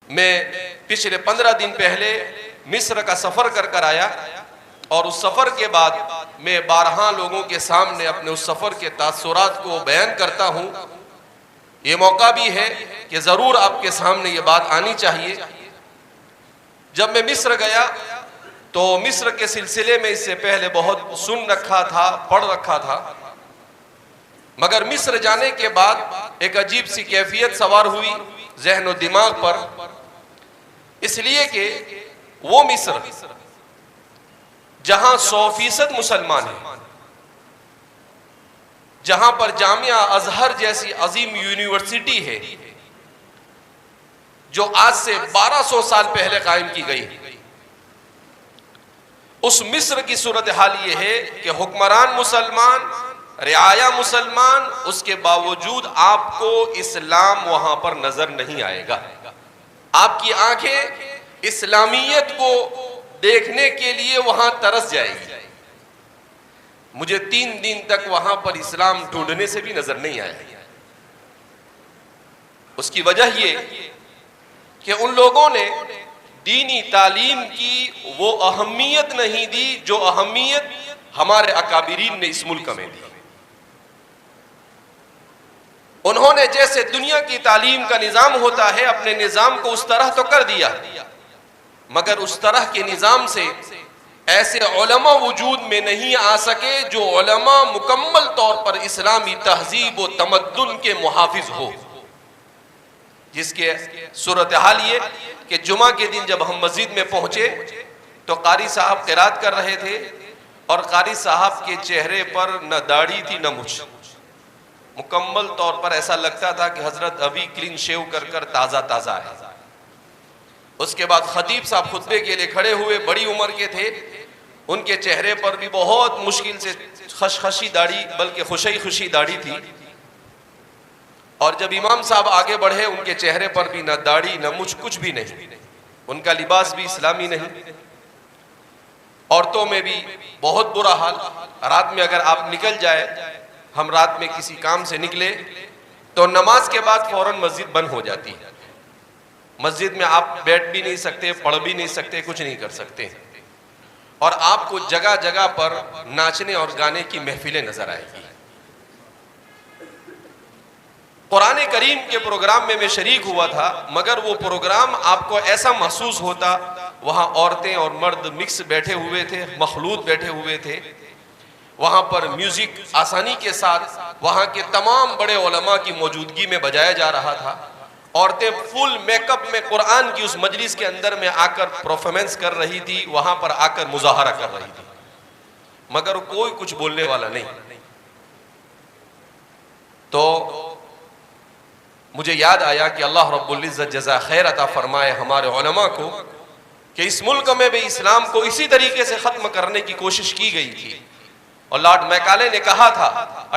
میں پچھلے 15 دن پہلے مصر کا سفر کر آیا، اور اس سفر کے بعد میں بارہا لوگوں کے سامنے اپنے اس سفر کے تاثرات کو بیان کرتا ہوں۔ یہ موقع بھی ہے کہ ضرور آپ کے سامنے یہ بات آنی چاہیے۔ جب میں مصر گیا تو مصر کے سلسلے میں اس سے پہلے بہت سن رکھا تھا، پڑھ رکھا تھا، مگر مصر جانے کے بعد ایک عجیب سی کیفیت سوار ہوئی ذہن و دماغ پر، اس لیے کہ وہ مصر جہاں 100% مسلمان ہیں، جہاں پر جامعہ ازہر جیسی عظیم یونیورسٹی ہے جو آج سے 1200 سال پہلے قائم کی گئی، اس مصر کی صورتحال یہ ہے کہ حکمران مسلمان، رعایا مسلمان، اس کے باوجود آپ کو اسلام وہاں پر نظر نہیں آئے گا۔ آپ کی آنکھیں اسلامیت کو دیکھنے کے لیے وہاں ترس جائے گی۔ مجھے 3 دن تک وہاں پر اسلام ڈھونڈنے سے بھی نظر نہیں آیا۔ اس کی وجہ یہ کہ ان لوگوں نے دینی تعلیم کی وہ اہمیت نہیں دی جو اہمیت ہمارے اکابرین نے اس ملک میں دی۔ انہوں نے جیسے دنیا کی تعلیم کا نظام ہوتا ہے اپنے نظام کو اس طرح تو کر دیا، مگر اس طرح کے نظام سے ایسے علماء وجود میں نہیں آ سکے جو علماء مکمل طور پر اسلامی تہذیب و تمدن کے محافظ ہو، جس کے صورتحال یہ کہ جمعہ کے دن جب ہم مسجد میں پہنچے تو قاری صاحب قرات کر رہے تھے، اور قاری صاحب کے چہرے پر نہ داڑھی تھی نہ مچھ، مکمل طور پر ایسا لگتا تھا کہ حضرت ابھی کلین شیو کر تازہ تازہ ہے۔ اس کے بعد خطیب صاحب خطبے کے لیے کھڑے ہوئے، بڑی عمر کے تھے، ان کے چہرے پر بھی بہت مشکل سے خشخشی داڑھی، بلکہ خوشی داڑھی تھی، اور جب امام صاحب آگے بڑھے ان کے چہرے پر بھی نہ داڑھی نہ مچھ، کچھ بھی نہیں، ان کا لباس بھی اسلامی نہیں۔ عورتوں میں بھی بہت برا حال، رات میں اگر آپ نکل جائے، ہم رات میں کسی کام سے نکلے تو نماز کے بعد فوراً مسجد بند ہو جاتی ہے، مسجد میں آپ بیٹھ بھی نہیں سکتے، پڑھ بھی نہیں سکتے، کچھ نہیں کر سکتے، اور آپ کو جگہ جگہ پر ناچنے اور گانے کی محفلیں نظر آئے گی۔ قرآن کریم کے پروگرام میں شریک ہوا تھا، مگر وہ پروگرام آپ کو ایسا محسوس ہوتا، وہاں عورتیں اور مرد مکس بیٹھے ہوئے تھے، مخلوط بیٹھے ہوئے تھے، وہاں پر میوزک آسانی کے ساتھ وہاں کے تمام بڑے علماء کی موجودگی میں بجایا جا رہا تھا، عورتیں فل میک اپ میں قرآن کی اس مجلس کے اندر میں آ کر پرفارمنس کر رہی تھی، وہاں پر آ کر مظاہرہ کر رہی تھی، مگر کوئی کچھ بولنے والا نہیں۔ تو مجھے یاد آیا کہ اللہ رب العزت جزا خیر عطا فرمائے ہمارے علماء کو کہ اس ملک میں بھی اسلام کو اسی طریقے سے ختم کرنے کی کوشش کی گئی تھی، اور لارڈ میکالے نے کہا تھا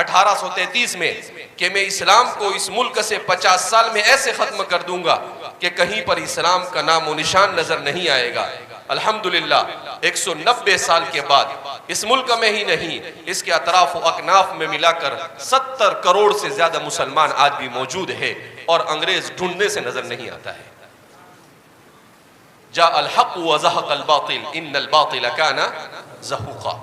1833 میں کہ میں اسلام کو اس ملک سے 50 سال میں ایسے ختم کر دوں گا کہ کہیں پر اسلام کا نام و نشان نظر نہیں آئے گا۔ الحمدللہ 190 سال کے بعد اس ملک میں ہی نہیں، اس کے اطراف و اکناف میں ملا کر 70 کروڑ سے زیادہ مسلمان آج بھی موجود ہے، اور انگریز ڈھونڈنے سے نظر نہیں آتا ہے۔ جاء الحق وزهق الباطل ان الباطل كان زهوقا۔